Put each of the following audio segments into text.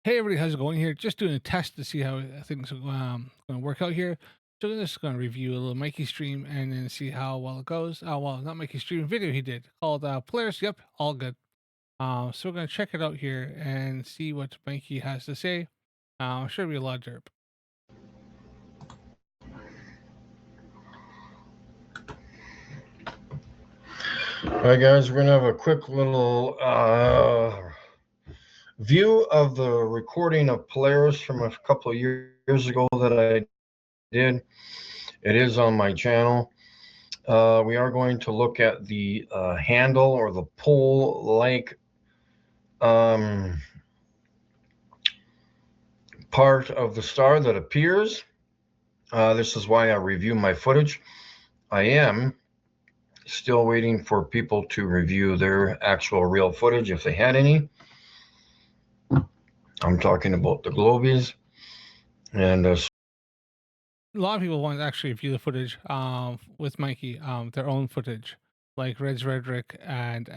Hey everybody, how's it going here? Just doing a test to see how things are going to work out here. So I'm just going to review a little Mikey stream and then see how well it goes. Oh, well, not Mikey stream, video he did called Players. Yep, all good. So we're going to check it out here and see what Mikey has to say. Should be a lot of derp. Alright guys, we're going to have a quick little view of the recording of Flerfs from a couple of years ago that I did. It is on my channel. We are going to look at the handle or the pole-like part of the star that appears. This is why I review my footage. I am still waiting for people to review their actual real footage if they had any. I'm talking about the globies. And a lot of people want to actually view the footage with Mikey, their own footage, like Red's Redrick and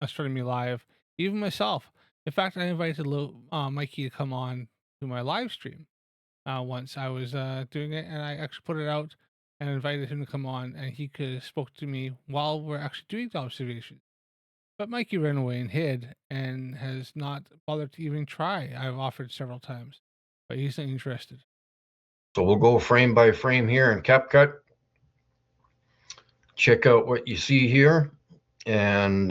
Astronomy Live, even myself. In fact, I invited Mikey to come on to my live stream once. I was doing it, and I actually put it out and invited him to come on, and he could have spoke to me while we're actually doing the observation. But Mikey ran away and hid, and has not bothered to even try. I've offered several times, but he's not interested. So we'll go frame by frame here in CapCut. Check out what you see here. And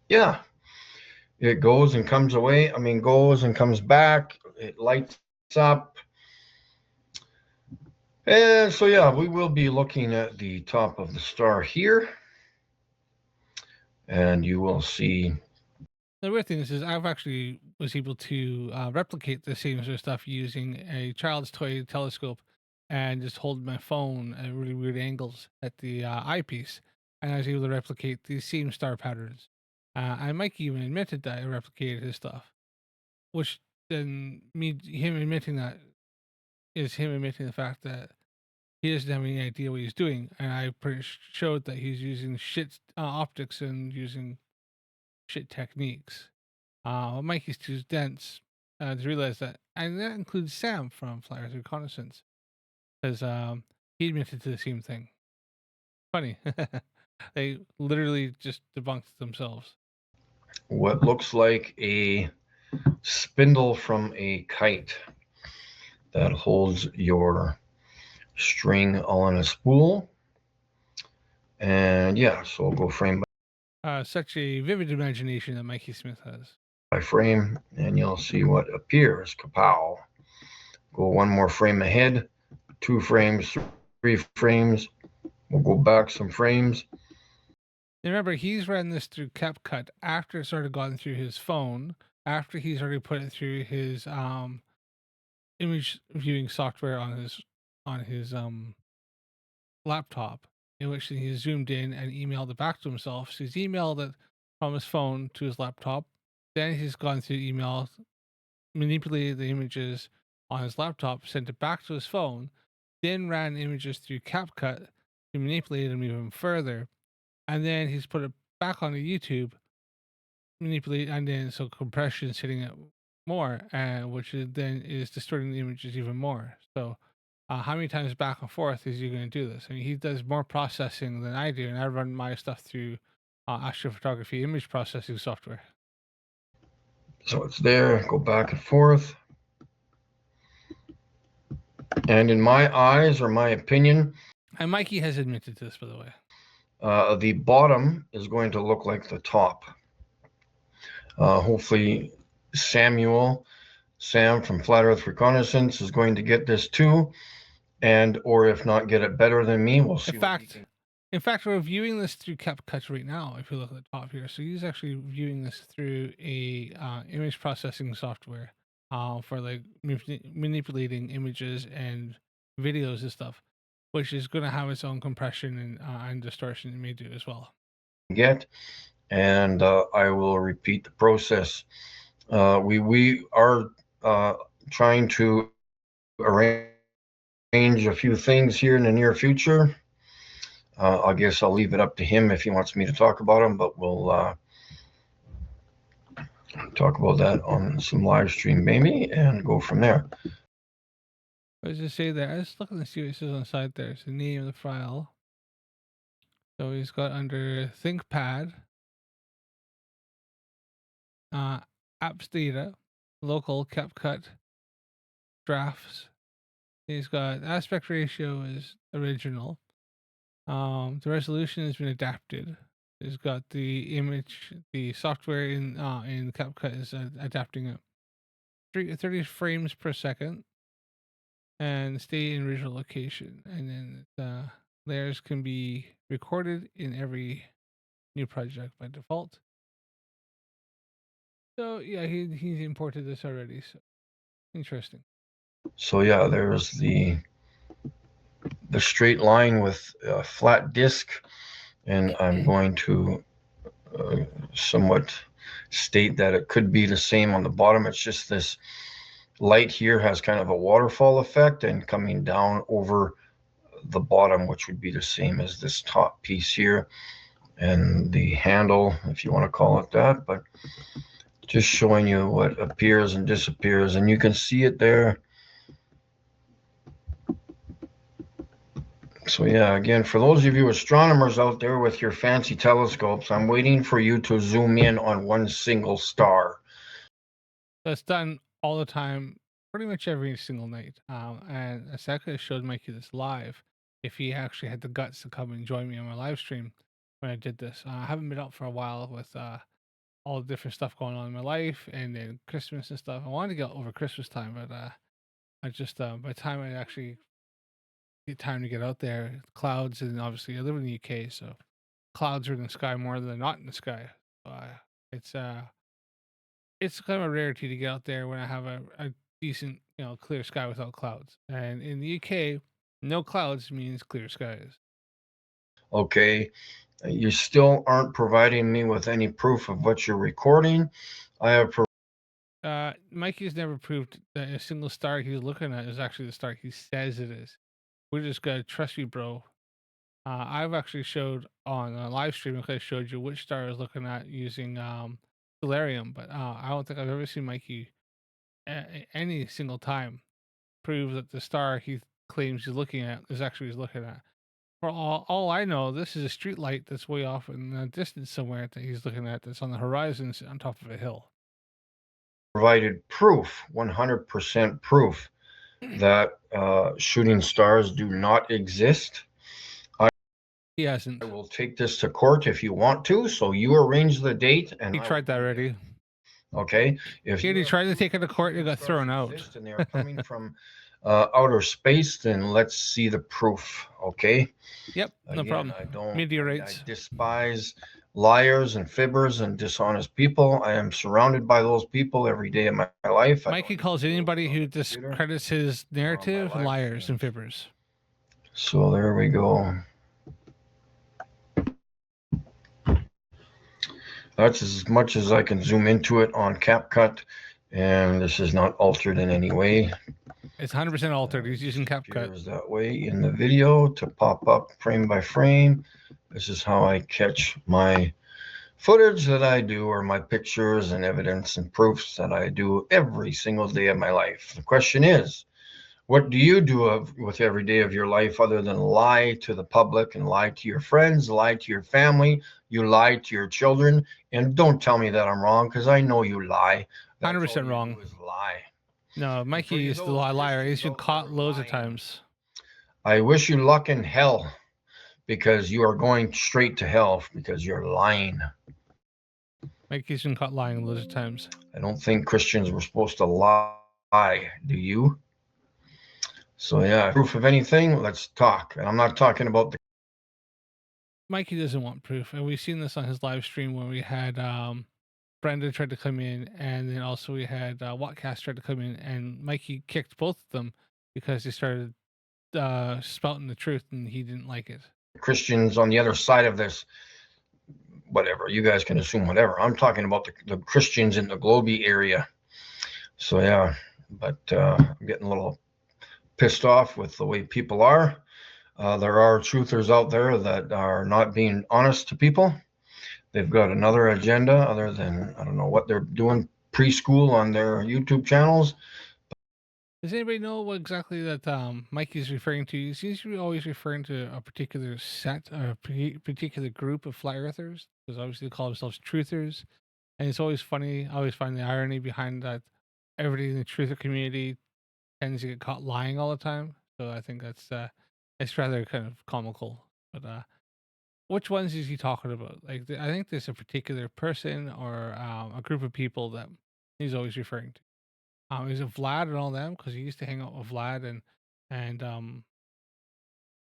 yeah, it goes and comes away. I mean, goes and comes back. It lights up. And so, yeah, we will be looking at the top of the star here. And you will see. The weird thing is I've actually was able to replicate the same sort of stuff using a child's toy telescope and just hold my phone at really weird angles at the eyepiece, and I was able to replicate these same star patterns. And Mike even admitted that I replicated his stuff, which then him admitting that is him admitting the fact that he doesn't have any idea what he's doing, and I pretty showed that he's using shit optics and using shit techniques. Mikey's too dense to realize that, and that includes Sam from Flat Earth Reconnaissance, because he admitted to the same thing. Funny, they literally just debunked themselves. What looks like a spindle from a kite that holds your string on a spool. And yeah, so we'll go frame by such a vivid imagination that Mikey Smith has. By frame, and you'll see what appears. Kapow. Go one more frame ahead, 2 frames, 3 frames. We'll go back some frames. Remember, he's ran this through CapCut after it's already gotten through his phone, after he's already put it through his image viewing software on his laptop, in which he zoomed in and emailed it back to himself. So he's emailed it from his phone to his laptop. Then he's gone through email, manipulated the images on his laptop, sent it back to his phone, then ran images through CapCut to manipulate them even further. And then he's put it back onto YouTube, manipulate, and then so compression is hitting it more, which then is distorting the images even more. So how many times back and forth is he going to do this? I mean, he does more processing than I do, and I run my stuff through astrophotography image processing software. So it's there, go back and forth. And in my eyes, or my opinion, and Mikey has admitted to this, by the way, the bottom is going to look like the top. Hopefully Sam from Flat Earth Reconnaissance is going to get this too, and or if not, get it better than me. We'll see. In fact, we're viewing this through CapCut right now. If you look at the top here, so he's actually viewing this through a image processing software for like manipulating images and videos and stuff, which is going to have its own compression and distortion it may do as well. And I will repeat the process. We are trying to arrange a few things here in the near future. I guess I'll leave it up to him if he wants me to talk about them, but we'll talk about that on some live stream, maybe, and go from there. What does it say there? I just looking to see what it says on the side there. It's the name of the file. So he's got under ThinkPad, apps data, local, CapCut, drafts. He's got aspect ratio is original. The resolution has been adapted. He's got the image, the software in CapCut is adapting it. 30 frames per second, and stay in original location. And then the layers can be recorded in every new project by default. So yeah, he's imported this already. So interesting. So yeah, there's the straight line with a flat disc, and I'm going to somewhat state that it could be the same on the bottom. It's just this light here has kind of a waterfall effect and coming down over the bottom, which would be the same as this top piece here, and the handle, if you want to call it that, but just showing you what appears and disappears, and you can see it there. So yeah, again, for those of you astronomers out there with your fancy telescopes, I'm waiting for you to zoom in on one single star. That's done all the time, pretty much every single night. And Asaka showed Mikey this live. If he actually had the guts to come and join me on my live stream when I did this, I haven't been out for a while with all the different stuff going on in my life, and then Christmas and stuff. I wanted to get over Christmas time, but I just by the time I actually get time to get out there, clouds, and obviously I live in the UK, so clouds are in the sky more than they're not in the sky. So it's kind of a rarity to get out there when I have a decent, clear sky without clouds. And in the UK, no clouds means clear skies. Okay, you still aren't providing me with any proof of what you're recording. I have Mikey's never proved that a single star he's looking at is actually the star he says it is. We're just gonna trust you, bro. I've actually showed on a live stream. I showed you which star I was looking at using Stellarium, but I don't think I've ever seen Mikey any single time prove that the star he claims he's looking at is actually he's looking at. For all I know, this is a street light that's way off in the distance somewhere that he's looking at. That's on the horizon on top of a hill. Provided proof, 100% proof, that shooting stars do not exist. He hasn't. I will take this to court if you want to. So you arrange the date, and he tried that already. Okay, if he tried to take it to court, it got thrown out. And they are coming from outer space, then let's see the proof. Okay. Yep, no problem. I don't. Meteorites. I despise liars and fibbers and dishonest people. I am surrounded by those people every day of my life. Mikey calls anybody who discredits his narrative liars and fibbers. So there we go. That's as much as I can zoom into it on CapCut, and this is not altered in any way. It's 100% altered. He's using CapCut. It's that way in the video to pop up frame by frame. This is how I catch my footage that I do, or my pictures and evidence and proofs that I do every single day of my life. The question is, what do you do with every day of your life other than lie to the public and lie to your friends, lie to your family, you lie to your children? And don't tell me that I'm wrong, because I know you lie. 100% wrong. Do is lie. No, Mikey is the liar. He's been caught loads of times. I wish you luck in hell, because you are going straight to hell because you're lying. Mikey's been caught lying loads of times. I don't think Christians were supposed to lie. Do you? So yeah, proof of anything, let's talk. And I'm not talking about the... Mikey doesn't want proof. And we've seen this on his live stream when we had Brenda tried to come in, and then also we had Wattcast tried to come in, and Mikey kicked both of them because they started spouting the truth and he didn't like it. Christians on the other side of this, whatever, you guys can assume whatever. I'm talking about the Christians in the Globey area. So yeah, but I'm getting a little pissed off with the way people are. There are truthers out there that are not being honest to people. they've got another agenda other than, I don't know what they're doing preschool on their YouTube channels. Does anybody know what exactly that Mikey's referring to? He seems to be always referring to a particular set or a particular group of flat earthers, because obviously they call themselves truthers. And it's always funny. I always find the irony behind that. Everybody in the truther community tends to get caught lying all the time. So I think that's it's rather kind of comical. But which ones is he talking about? Like I think there's a particular person or a group of people that he's always referring to. Is it Vlad and all them? Because he used to hang out with Vlad and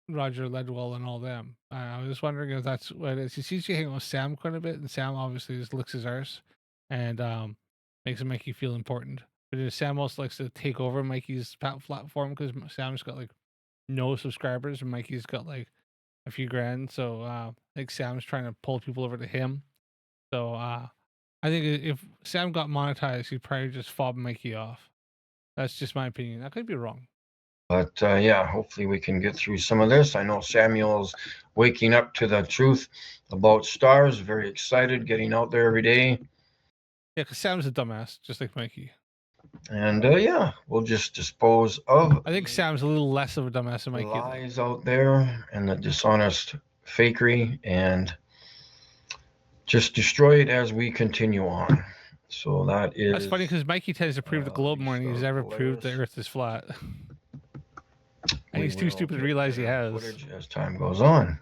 Roger Ledwell and all them. I was just wondering if that's what it is. He seems to hang out with Sam quite a bit, and Sam obviously just licks his arse and makes him Mikey feel important. But Sam also likes to take over Mikey's platform because Sam's got like no subscribers and Mikey's got like a few grand. So I think Sam's trying to pull people over to him. So I think if Sam got monetized, he'd probably just fob Mikey off. That's just my opinion. I could be wrong. But yeah, hopefully we can get through some of this. I know Samuel's waking up to the truth about stars, very excited, getting out there every day. Yeah, because Sam's a dumbass, just like Mikey. And yeah, we'll just dispose of. I think Sam's a little less of a dumbass than Mikey. Lies out there and the dishonest fakery, and just destroy it as we continue on. So that's funny because Mikey tends to prove the globe more than he's ever proved the Earth is flat. And he's too stupid to realize he has. Footage as time goes on.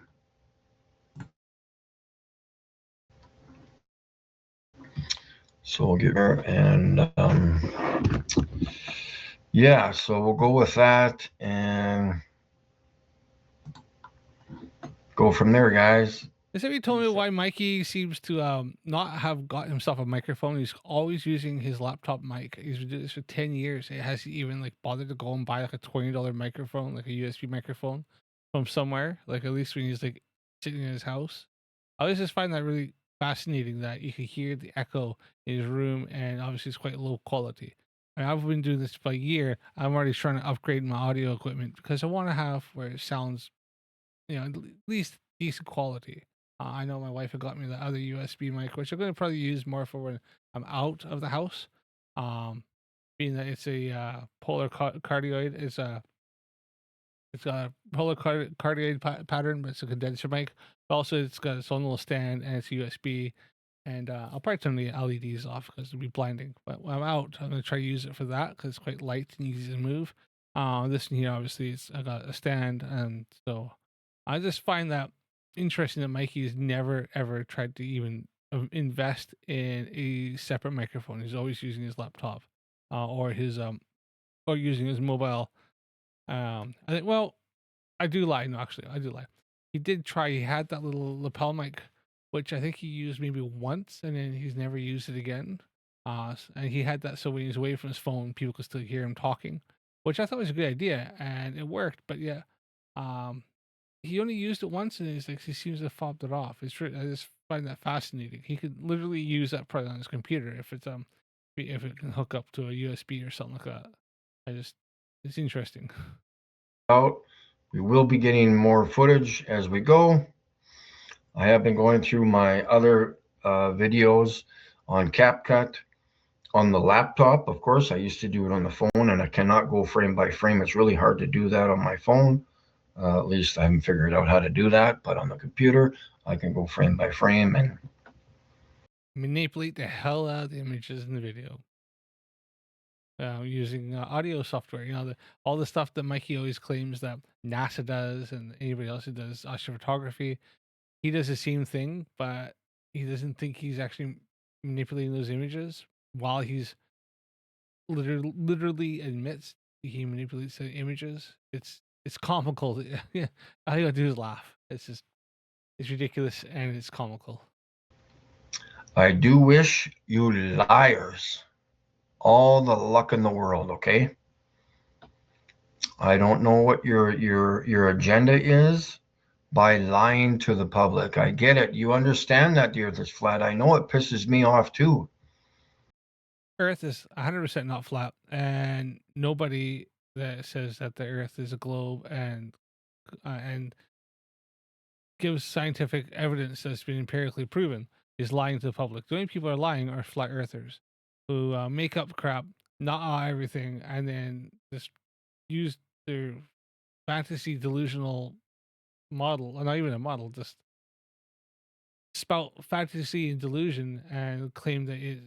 So we'll get her, and yeah, so we'll go with that and go from there, guys. Has anybody told me why Mikey seems to not have got himself a microphone? He's always using his laptop mic. He's been doing this for 10 years. It hasn't even like bothered to go and buy like a $20 microphone, like a USB microphone from somewhere. Like at least when he's like sitting in his house. I always just find that really fascinating that you could hear the echo in his room, and obviously it's quite low quality. And I've been doing this for a year. I'm already trying to upgrade my audio equipment because I want to have where it sounds, at least decent quality. I know my wife had got me the other USB mic, which I'm going to probably use more for when I'm out of the house. Being that it's a polar cardioid, it's got a polar cardioid pattern, but it's a condenser mic. But also, it's got its own little stand and it's USB. And I'll probably turn the LEDs off because it'll be blinding. But when I'm out, I'm going to try to use it for that because it's quite light and easy to move. This one here, obviously, I got a stand, and so I just find that interesting that Mikey has never ever tried to even invest in a separate microphone. He's always using his laptop or using his mobile. I think. Well, I do lie. No, actually, I do lie. He did try. He had that little lapel mic, which I think he used maybe once, and then he's never used it again. And he had that so when he's away from his phone, people could still hear him talking, which I thought was a good idea, and it worked. But yeah, he only used it once, and he seems to have fobbed it off. I just find that fascinating. He could literally use that probably on his computer if it can hook up to a USB or something like that. It's interesting. Out. We will be getting more footage as we go. I have been going through my other videos on CapCut on the laptop. Of course, I used to do it on the phone, and I cannot go frame by frame. It's really hard to do that on my phone. At least I haven't figured out how to do that. But on the computer, I can go frame by frame and manipulate the hell out of the images in the video. Using audio software, all the stuff that Mikey always claims that NASA does and anybody else who does astrophotography, he does the same thing, but he doesn't think he's actually manipulating those images while he's literally admits he manipulates the images. It's comical. Yeah, all you gotta do is laugh. It's ridiculous and it's comical. I do wish you liars all the luck in the world, okay? I don't know what your agenda is by lying to the public. I get it. You understand that the earth is flat. I know it pisses me off too. Earth is 100% not flat, and nobody that says that the earth is a globe and gives scientific evidence that's been empirically proven is lying to the public. The only people who are lying are flat earthers who make up crap, not everything, and then just use their fantasy delusional model, or not even a model, just spout fantasy and delusion and claim that it's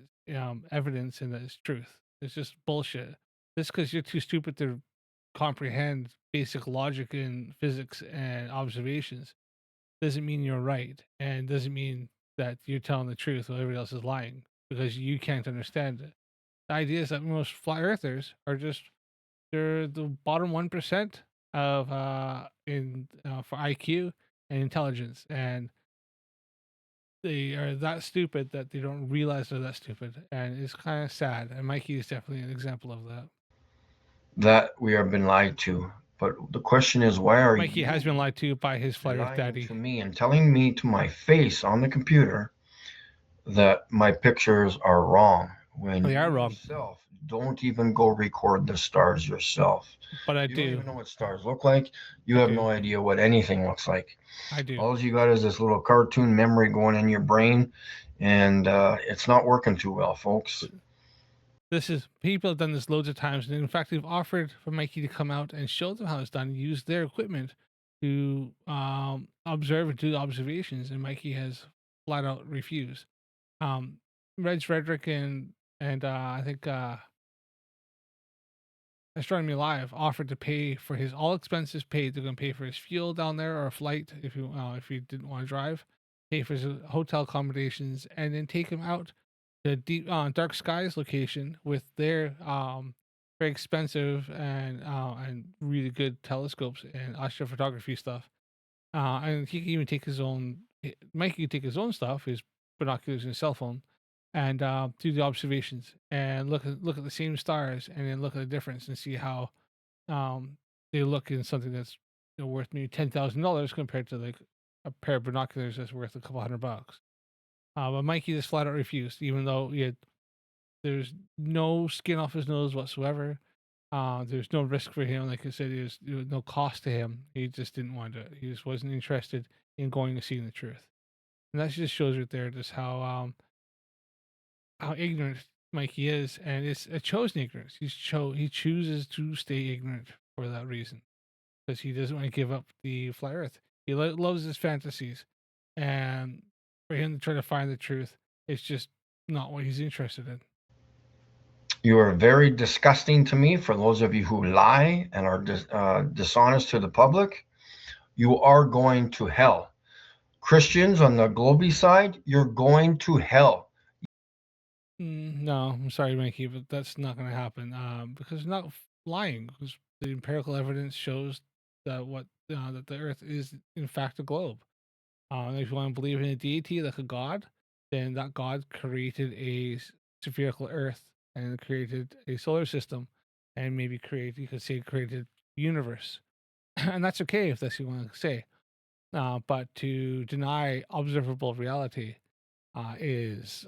evidence and that it's truth. It's just bullshit. Just because you're too stupid to comprehend basic logic in physics and observations doesn't mean you're right, and doesn't mean that you're telling the truth while everybody else is lying because you can't understand it. The idea is that most flat earthers are just they're the bottom 1% of in for IQ and intelligence, and they are that stupid that they don't realize they're that stupid, and it's kind of sad. And Mikey is definitely an example of that. That we have been lied to. But the question is, why are Mikey has you been lied to by his flat Earth lying to daddy. me and telling me to my face on the computer that my pictures are wrong when They you are wrong, yourself don't even go record the stars yourself? but I You don't do. even know what stars look like. You I have do. no idea what anything looks like. I do. All you got is this little cartoon memory going in your brain, and it's not working too well, folks. This is people have done this loads of times, and in fact, they've offered for Mikey to come out and show them how it's done, use their equipment to observe and do observations, and Mikey has flat out refused. Um, Reg Frederick and I think Astronomy Live offered to pay for his all expenses paid. They're going to pay for his fuel down there or a flight if you didn't want to drive, pay for his hotel accommodations, and then take him out to deep dark skies location with their very expensive and really good telescopes and astrophotography stuff. And he can even take his own. Mike can take his own stuff, his binoculars and his cell phone, and do the observations and look at the same stars, and then look at the difference and see how they look in something that's worth maybe $10,000 compared to like a pair of binoculars that's worth a couple $100. But Mikey just flat out refused, even though there's no skin off his nose whatsoever. There's no risk for him. Like I said, there was no cost to him. He just didn't want to do it. He just wasn't interested in going to see the truth. And that just shows right there just how ignorant Mikey is, and it's a chosen ignorance. He chooses to stay ignorant for that reason because he doesn't want to give up the flat Earth. He loves his fantasies, and for him to try to find the truth, it's just not what he's interested in. You are very disgusting to me. For those of you who lie and are dishonest to the public, you are going to hell. Christians on the Globy side, you're going to hell. No, I'm sorry, Mikey, but that's not going to happen because not lying. Because the empirical evidence shows that the Earth is in fact a globe. If you want to believe in a deity like a god, then that god created a spherical Earth and created a solar system, and maybe you could say created universe, and that's okay if that's what you want to say. But to deny observable reality is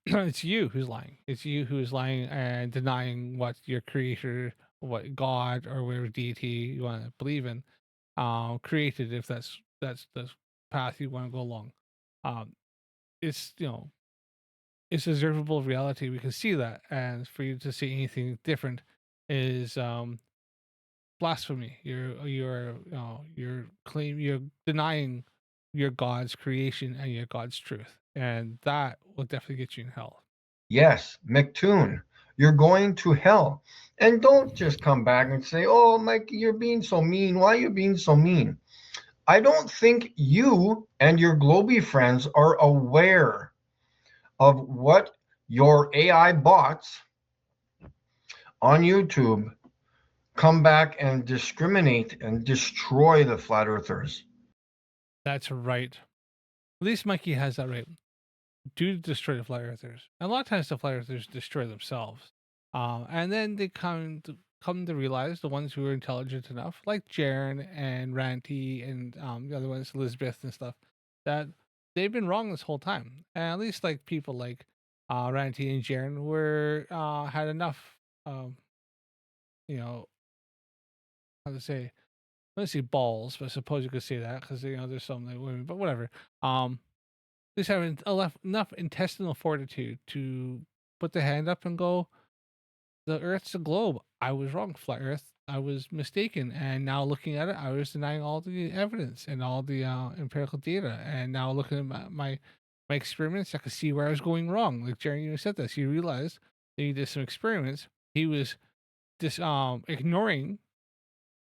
it's you who's lying. It's you who is lying and denying what your creator, what God or whatever deity you want to believe in, created. If that's the path you want to go along, um, it's it's observable reality. We can see that, and for you to say anything different is blasphemy. You're denying your God's creation and your God's truth, and that will definitely get you in hell. Yes, McToon, you're going to hell. And don't just come back and say, oh, Mikey, you're being so mean. Why are you being so mean? I don't think you and your Globy friends are aware of what your AI bots on YouTube come back and discriminate and destroy the flat earthers. That's right. At least Mikey has that right. Do destroy the flat earthers. And a lot of times the flat earthers destroy themselves. And then they come to realize the ones who are intelligent enough, like Jaren and Ranty and the other ones, Elizabeth and stuff, that they've been wrong this whole time. And at least like people like Ranty and Jaren were had enough you know, how to say let's say balls, but I suppose you could say that because there's some like women, but whatever. Um just having enough intestinal fortitude to put the hand up and go, the Earth's a globe. I was wrong, flat Earth. I was mistaken. And now looking at it, I was denying all the evidence and all the empirical data. And now looking at my experiments, I could see where I was going wrong. Like Jerry even said this. He realized that he did some experiments. He was just ignoring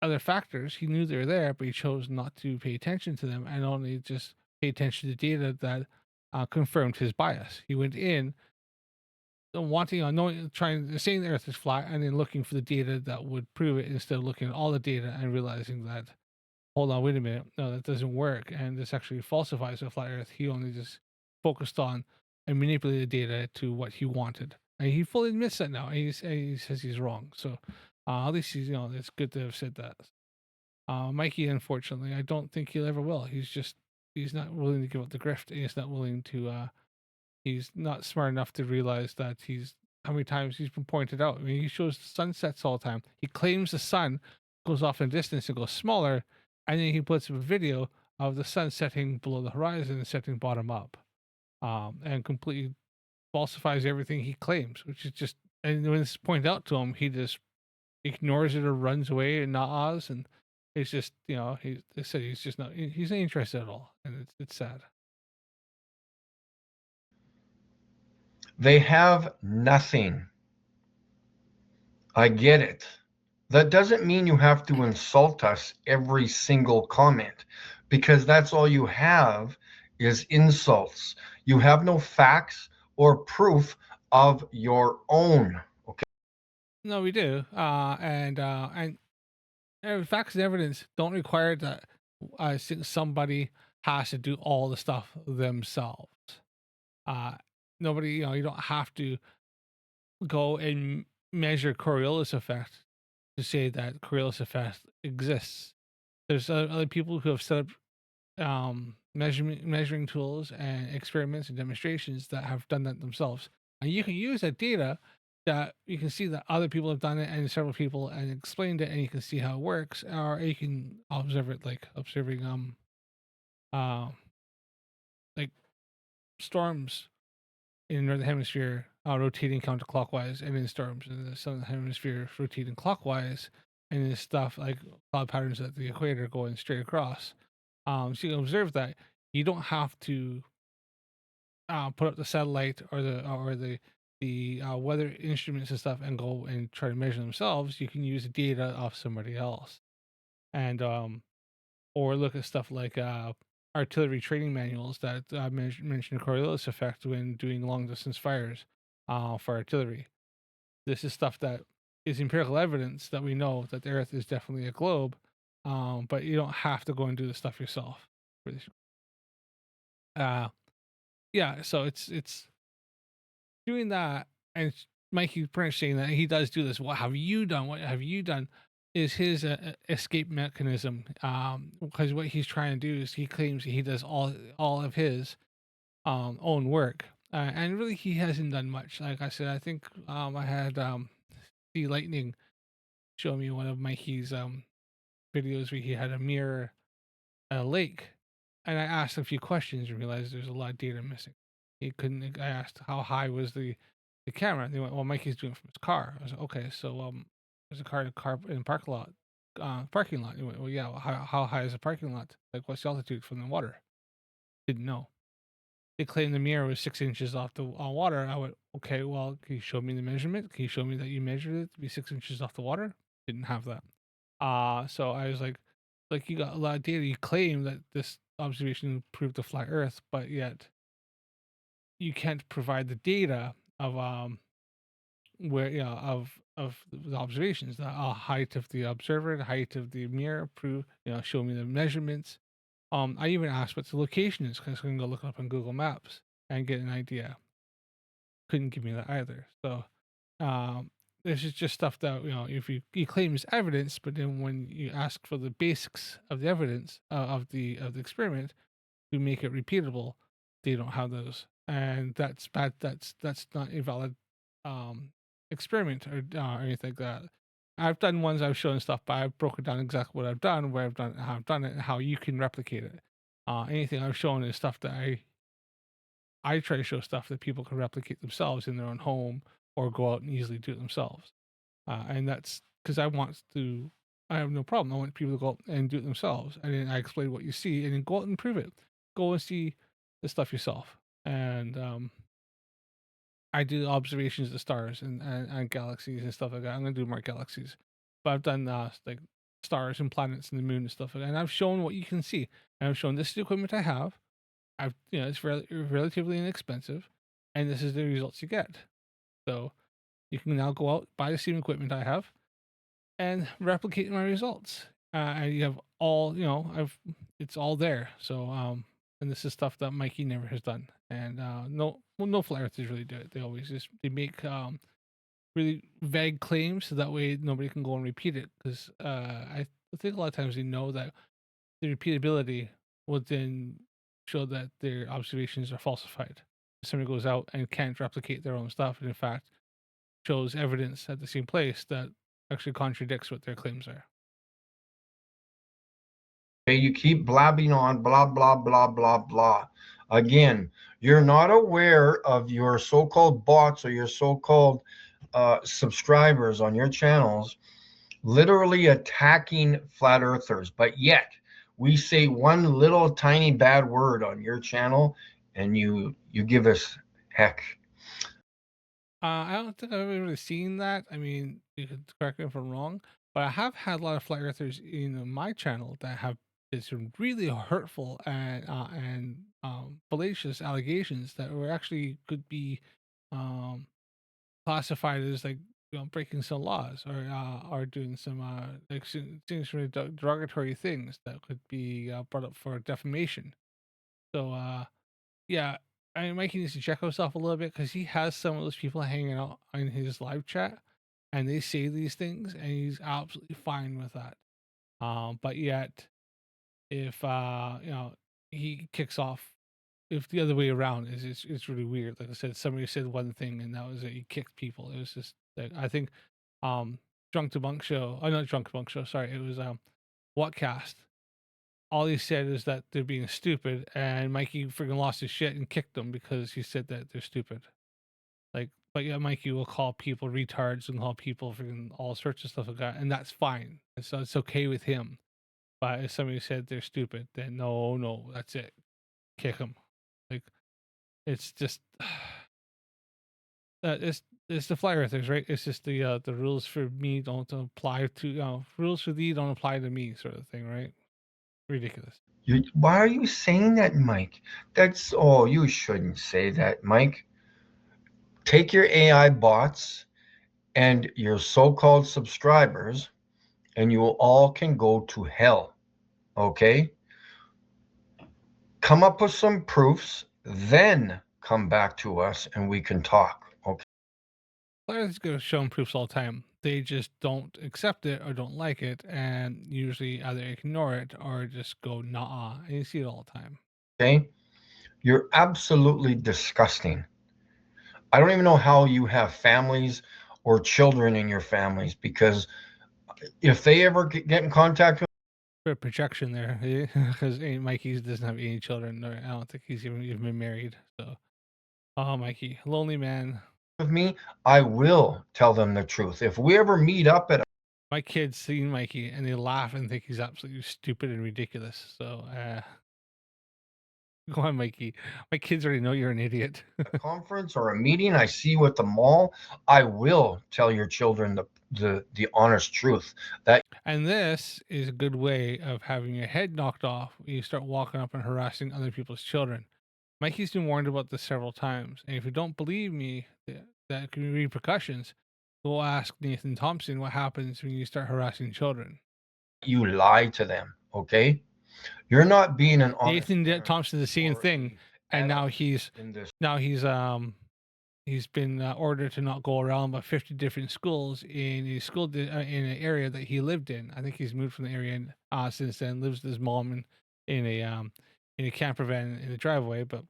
other factors. He knew they were there, but he chose not to pay attention to them and only just pay attention to data that confirmed his bias. He went in wanting on knowing trying saying the earth is flat and then looking for the data that would prove it instead of looking at all the data and realizing that, hold on, wait a minute, no, that doesn't work, and this actually falsifies the flat earth. He only just focused on and manipulated data to what he wanted, and he fully admits that now, and he says he's wrong. So at least he's, it's good to have said that. Mikey, unfortunately, I don't think he'll ever will. He's not willing to give up the grift, and he's not willing to he's not smart enough to realize that he's how many times he's been pointed out. I mean, he shows sunsets all the time. He claims the sun goes off in distance and goes smaller, and then he puts up a video of the sun setting below the horizon and setting bottom up, and completely falsifies everything he claims, which is just. And when it's pointed out to him, he just ignores it or runs away and nods, and it's just they said he's just not he's not interested at all, and it's sad. They have nothing. I get it. That doesn't mean you have to insult us every single comment, because that's all you have is insults. You have no facts or proof of your own. Okay. No, we do, and facts and evidence don't require that somebody has to do all the stuff themselves. Uh, Nobody, you don't have to go and measure Coriolis effect to say that Coriolis effect exists. There's other people who have set up measuring tools and experiments and demonstrations that have done that themselves, and you can use that data that you can see that other people have done it and several people and explained it, and you can see how it works, or you can observe it like observing uh like storms in the northern hemisphere rotating counterclockwise, and in storms in the southern hemisphere rotating clockwise, and in stuff like cloud patterns at the equator going straight across. So you can observe that. You don't have to put up the satellite or the weather instruments and stuff and go and try to measure themselves. You can use the data off somebody else, and or look at stuff like artillery training manuals that mention the Coriolis effect when doing long distance fires for artillery. This is stuff that is empirical evidence that we know that the Earth is definitely a globe, but you don't have to go and do the stuff yourself. For this. Uh, yeah, so it's doing that, and Mikey pretty much saying that he does do this. What have you done? What have you done? Is his escape mechanism? Because what he's trying to do is he claims he does all of his own work, and really he hasn't done much. Like I said, I think I had the lightning show me one of Mikey's videos where he had a mirror at a lake, and I asked a few questions and realized there's a lot of data missing. He couldn't. I asked how high was the camera. And they went, "Well, Mikey's doing it from his car." I was like, "Okay, so there's a car in the parking lot." He went, "Well, yeah. Well, how high is the parking lot? Like, what's the altitude from the water?" Didn't know. They claimed the mirror was 6 inches off the water. I went, "Okay, well, can you show me the measurement? Can you show me that you measured it to be 6 inches off the water?" Didn't have that. So I was like you got a lot of data. You claim that this observation proved the flat Earth, but yet you can't provide the data of where of the observations, the height of the observer, the height of the mirror, prove show me the measurements. I even asked what the location is because I can go look it up on Google Maps and get an idea. Couldn't give me that either. So this is just stuff that if you claim is evidence, but then when you ask for the basics of the evidence of the experiment to make it repeatable, they don't have those, and that's bad. That's not a valid experiment or anything like that. I've done ones I've shown stuff, but I've broken down exactly what I've done, where I've done it, how I've done it, and how you can replicate it. Anything I've shown is stuff that I try to show stuff that people can replicate themselves in their own home or go out and easily do it themselves. And that's because I have no problem. I want people to go out and do it themselves. And then I explain what you see and then go out and prove it. Go and see the stuff yourself. And I do observations of the stars and galaxies and stuff like that. I'm going to do more galaxies. But I've done like stars and planets and the moon and stuff like that. And I've shown what you can see. And I've shown this is the equipment I have. It's relatively inexpensive. And this is the results you get. So you can now go out, buy the same equipment I have, and replicate my results. And you have all, it's all there. So, and this is stuff that Mikey never has done. And no flat earthers really do it. They make really vague claims so that way nobody can go and repeat it. Because I think a lot of times they know that the repeatability would then show that their observations are falsified. If somebody goes out and can't replicate their own stuff, and in fact shows evidence at the same place that actually contradicts what their claims are. Okay, you keep blabbing on, blah, blah, blah, blah, blah. Again, you're not aware of your so-called bots or your so-called subscribers on your channels literally attacking flat earthers, but yet we say one little tiny bad word on your channel and you give us heck. I don't think I've ever really seen that. I mean, you could correct me if I'm wrong, but I have had a lot of flat earthers in my channel that have some really hurtful and fallacious allegations that were actually could be um, classified as like breaking some laws or doing some things really derogatory things that could be brought up for defamation. So yeah, I mean, Mikey needs to check himself a little bit because he has some of those people hanging out in his live chat, and they say these things, and he's absolutely fine with that. But yet, if he kicks off, if the other way around is it's really weird. Like I said, somebody said one thing, and that was it. He kicked people. It was just like I think, drunk debunk show. Oh, not drunk debunk show. Sorry, it was Whatcast. All he said is that they're being stupid, and Mikey freaking lost his shit and kicked them because he said that they're stupid. Like, but yeah, Mikey will call people retards and call people freaking all sorts of stuff like that, and that's fine. And so it's okay with him. But if somebody said they're stupid, then no, that's it. Kick them. Like, it's just it's the flat earthers, right? It's just the rules for me don't apply to rules for thee don't apply to me, sort of thing, right? Ridiculous. Why are you saying that, Mike? You shouldn't say that, Mike. Take your AI bots and your so-called subscribers, and you all can go to hell. Okay? Come up with some proofs, then come back to us and we can talk. Okay? Players go shown proofs all the time. They just don't accept it or don't like it, and usually either ignore it or just go nah. And you see it all the time. Okay? You're absolutely disgusting. I don't even know how you have families or children in your families, because if they ever get in contact with For projection there, because Mikey doesn't have any children. Or I don't think he's even been married. So, oh, Mikey, lonely man. me, I will tell them the truth. If we ever meet up at My kids see Mikey and they laugh and think he's absolutely stupid and ridiculous. So, go on, Mikey. My kids already know you're an idiot. a conference or a meeting I see you at the mall, I will tell your children the honest truth. And this is a good way of having your head knocked off when you start walking up and harassing other people's children. Mikey's been warned about this several times, and if you don't believe me, that can be repercussions. Go ask Nathan Thompson what happens when you start harassing children. You lie to them, okay? You're not being an honest Nathan parent Thompson the same or thing, a and adult in this. now he's been ordered to not go around by 50 different schools in a in an area that he lived in. I think he's moved from the area since then. Lives with his mom in a camper van in the driveway. But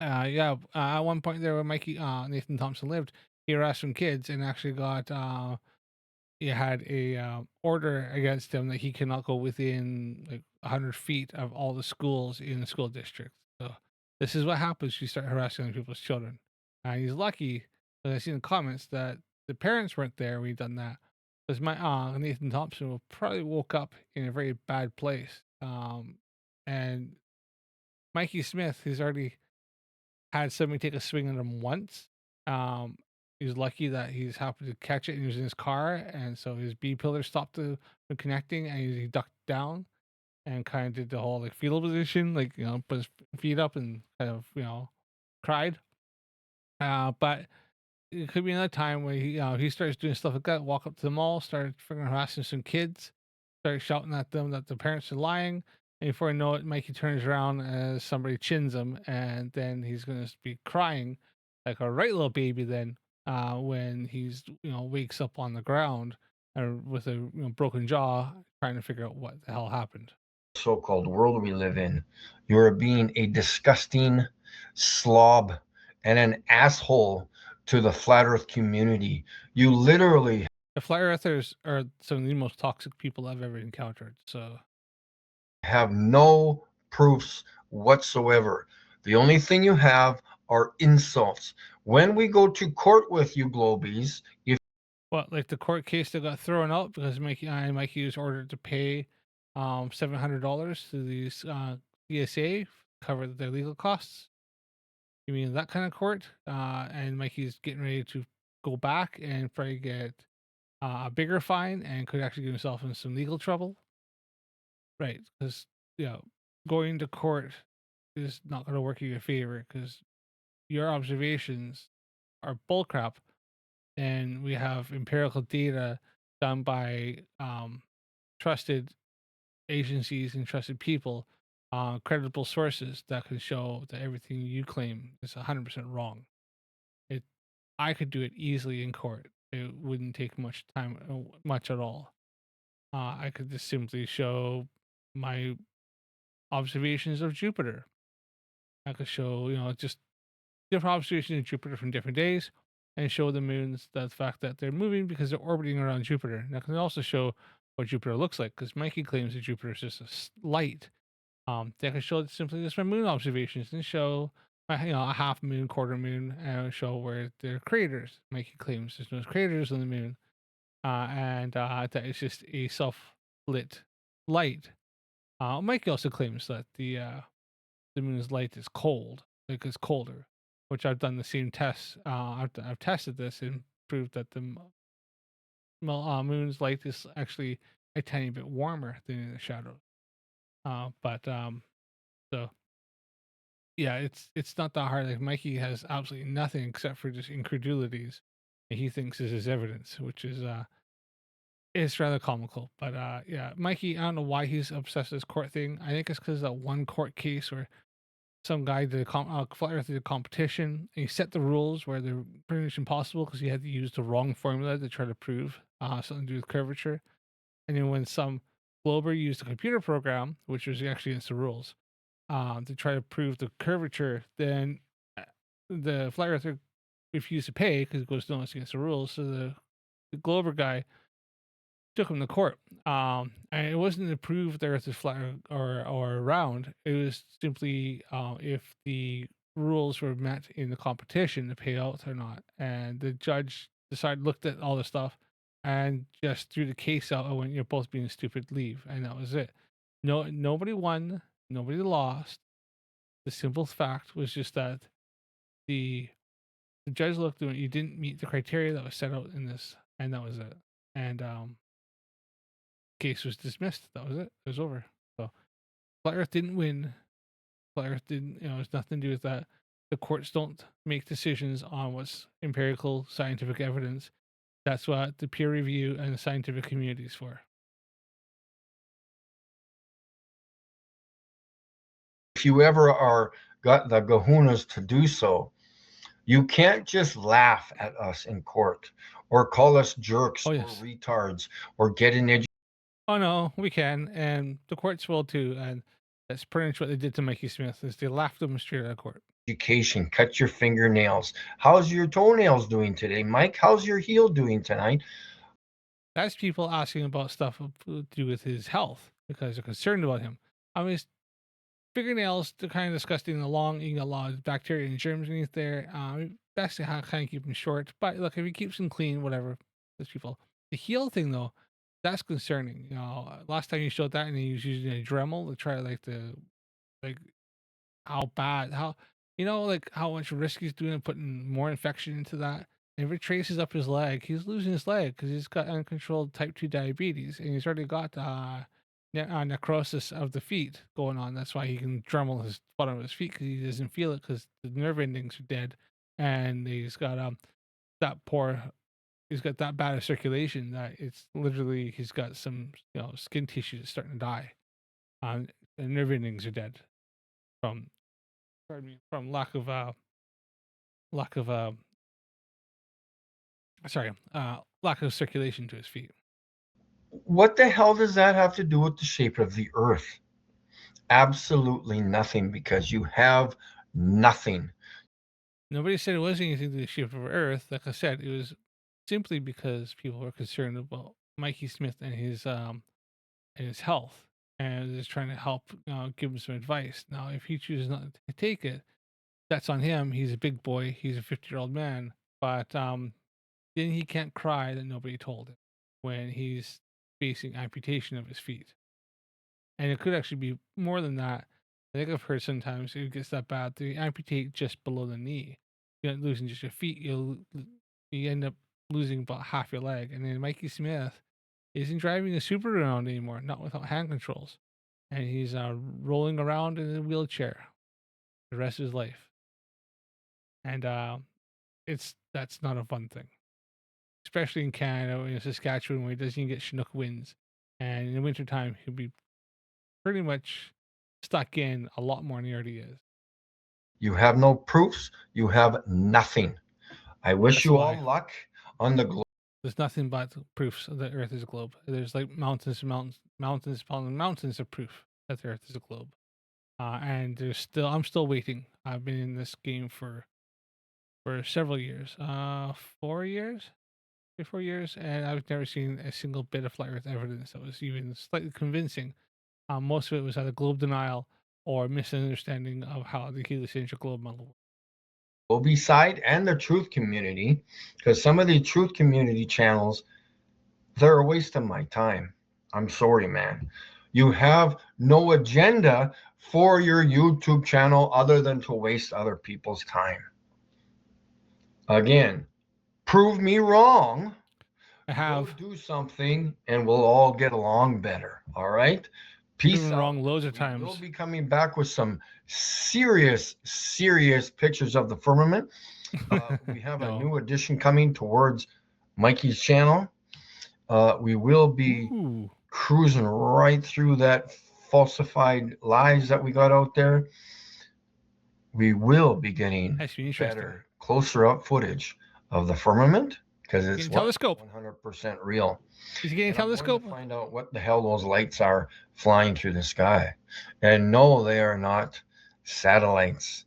at one point there where Mikey Nathan Thompson lived, he harassed some kids and actually got he had a order against him that he cannot go within like 100 feet of all the schools in the school district. So This is what happens if you start harassing other people's children. And he's lucky because I see in the comments that the parents weren't there when he done that. Because my Nathan Thompson will probably woke up in a very bad place. And Mikey Smith, he's already had somebody take a swing at him once. Um, he's lucky that he's happened to catch it and he was in his car, and so his B pillar stopped from connecting, and he ducked down and kind of did the whole like fetal position, like put his feet up and kind of cried. But it could be another time where he starts doing stuff like that. Walk up to the mall, started freaking harassing some kids, started shouting at them that the parents are lying. And before I know it, Mikey turns around as somebody chins him, and then he's gonna be crying like a right little baby. Then, when he's wakes up on the ground with a broken jaw, trying to figure out what the hell happened. So-called world we live in. You're being a disgusting slob and an asshole to the flat earth community. You literally The flat earthers are some of the most toxic people I've ever encountered. So have no proofs whatsoever. The only thing you have are insults. When we go to court with you, Globies, if what, like the court case that got thrown out because Mikey was ordered to pay $700 to these CSA cover their legal costs. You mean that kind of court? And Mikey's getting ready to go back and probably get a bigger fine and could actually get himself in some legal trouble. Right, because going to court is not going to work in your favor because your observations are bullcrap, and we have empirical data done by trusted agencies and trusted people, credible sources that can show that everything you claim is 100% wrong. It, I could do it easily in court. It wouldn't take much time, much at all. I could just simply show my observations of Jupiter. I could show, just different observations of Jupiter from different days and show the moons the fact that they're moving because they're orbiting around Jupiter. And I can also show what Jupiter looks like because Mikey claims that Jupiter is just light. They can show simply just my moon observations and show a half moon, quarter moon, and show where there are craters. Mikey claims there's no craters on the moon, and that it's just a self-lit light. Mikey also claims that the moon's light is cold, like it's colder, which I've done the same tests. I've tested this and proved that the moon's light is actually a tiny bit warmer than in the shadow. But so yeah, it's not that hard. Like Mikey has absolutely nothing except for just incredulities, and he thinks this is evidence, which is it's rather comical. But yeah, Mikey, I don't know why he's obsessed with this court thing. I think it's because that one court case where some guy did Flat Earth did a competition, and he set the rules where they're pretty much impossible because he had to use the wrong formula to try to prove something to do with curvature. And then when some Glober used a computer program, which was actually against the rules, to try to prove the curvature, then the Flat Earther refused to pay because it goes no, it's against the rules. So the Glober guy took him to court. And it wasn't to prove the Earth is flat or round. It was simply if the rules were met in the competition to pay out or not. And the judge looked at all the stuff, and just threw the case out. And went, "You're both being stupid. Leave." And that was it. No, nobody won. Nobody lost. The simple fact was just that the the judge looked at it. You didn't meet the criteria that was set out in this, and that was it. And case was dismissed. That was it. It was over. So Flat Earth didn't win. Flat Earth didn't. It's nothing to do with that. The courts don't make decisions on what's empirical scientific evidence. That's what the peer review and the scientific community is for. if you ever are got the gahunas to do so, you can't just laugh at us in court or call us jerks Oh or yes. retards or get an Oh no, we can, and the courts will too. And that's pretty much what they did to Mikey Smith. Is they laughed him straight out of court. education. Cut your fingernails. How's your toenails doing today, Mike? How's your heel doing tonight? That's people asking about stuff to do with his health because they're concerned about him. I mean, fingernails, they're kind of disgusting. The long, you got a lot of bacteria and germs beneath there. Best to kind of keep them short. But look, if he keeps them clean, whatever. There's people. The heel thing though, that's concerning. Last time you showed that, and he was using a Dremel to try like how bad, how like how much risk he's doing and putting more infection into that. And if it traces up his leg, he's losing his leg because he's got uncontrolled type 2 diabetes, and he's already got necrosis of the feet going on. That's why he can Dremel his bottom of his feet, because he doesn't feel it because the nerve endings are dead, and he's got that poor. He's got that bad of circulation that it's literally he's got some skin tissue that's starting to die. The nerve endings are dead from pardon me, from lack of lack of circulation to his feet. What the hell does that have to do with the shape of the earth? Absolutely nothing, because you have nothing. Nobody said it was anything to do with the shape of Earth. Like I said, it was simply because people were concerned about Mikey Smith and his health, and just trying to help give him some advice. Now, if he chooses not to take it, that's on him. He's a big boy. He's a 50-year-old man. But then he can't cry that nobody told him when he's facing amputation of his feet. And it could actually be more than that. I think I've heard sometimes it gets that bad, they amputate just below the knee. You're not losing just your feet, you end up losing about half your leg. And then Mikey Smith isn't driving a Super around anymore, not without hand controls. And he's rolling around in a wheelchair the rest of his life. And that's not a fun thing, especially in Canada or in Saskatchewan, where he doesn't even get Chinook winds. And in the wintertime, he'll be pretty much stuck in a lot more than he already is. You have no proofs. You have nothing. I wish That's you why. all luck on the globe. There's nothing but proofs that Earth is a globe. There's like mountains and mountains of proof that the Earth is a globe. And I'm still waiting. I've been in this game for several years, 4 years, 4 years, and I've never seen a single bit of flat Earth evidence that was even slightly convincing. Most of it was either globe denial or misunderstanding of how the heliocentric globe model works. Obi side and the truth community, because some of the truth community channels, they're a waste of my time. I'm sorry, man. You have no agenda for your YouTube channel other than to waste other people's time. Again, prove me wrong. I have Go do something and we'll all get along better. All right. Peace proven out. wrong loads of We times. will be coming back with some serious pictures of the firmament. We have No. a new addition coming towards Mikey's channel. We will be cruising right through that falsified lies that we got out there. We will be getting better, closer up footage of the firmament, because it's telescope 100% real. Is he getting telescope? To find out what the hell those lights are flying through the sky. And no, they are not satellites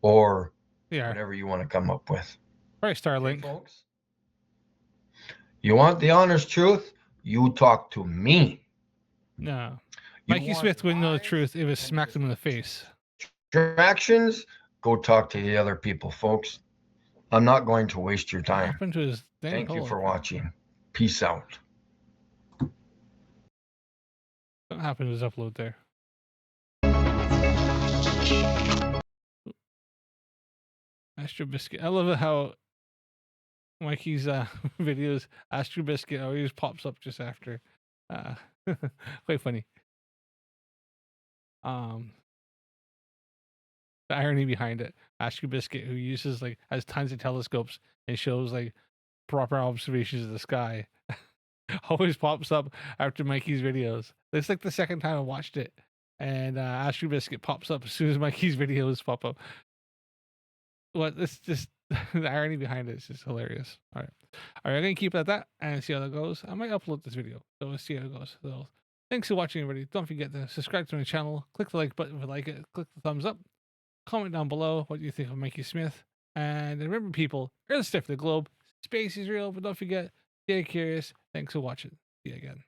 or whatever you want to come up with. Right, Starlink. Okay, folks? You want the honest truth? You talk to me. No. Mikey Smith wouldn't know the truth if it smacked him in the face. Distractions, go talk to the other people, folks. I'm not going to waste your time. What happened to his thing? Thank you for watching. Peace out. What happened to his upload there? Astro Biscuit. I love how Mikey's videos, Astro Biscuit always pops up just after. Quite funny. The irony behind it. Astro Biscuit, who has tons of telescopes and shows like proper observations of the sky, always pops up after Mikey's videos. It's like the second time I watched it, and Astro Biscuit pops up as soon as Mikey's videos pop up. It's just the irony behind it is just hilarious. All right, I'm gonna keep it at that and see how that goes. I might upload this video, so we'll see how it goes. So, thanks for watching, everybody. Don't forget to subscribe to my channel. Click the like button if you like it. Click the thumbs up. Comment down below what you think of Mikey Smith. And remember, people, Earth's the globe. Space is real, but don't forget, stay curious. Thanks for watching. See you again.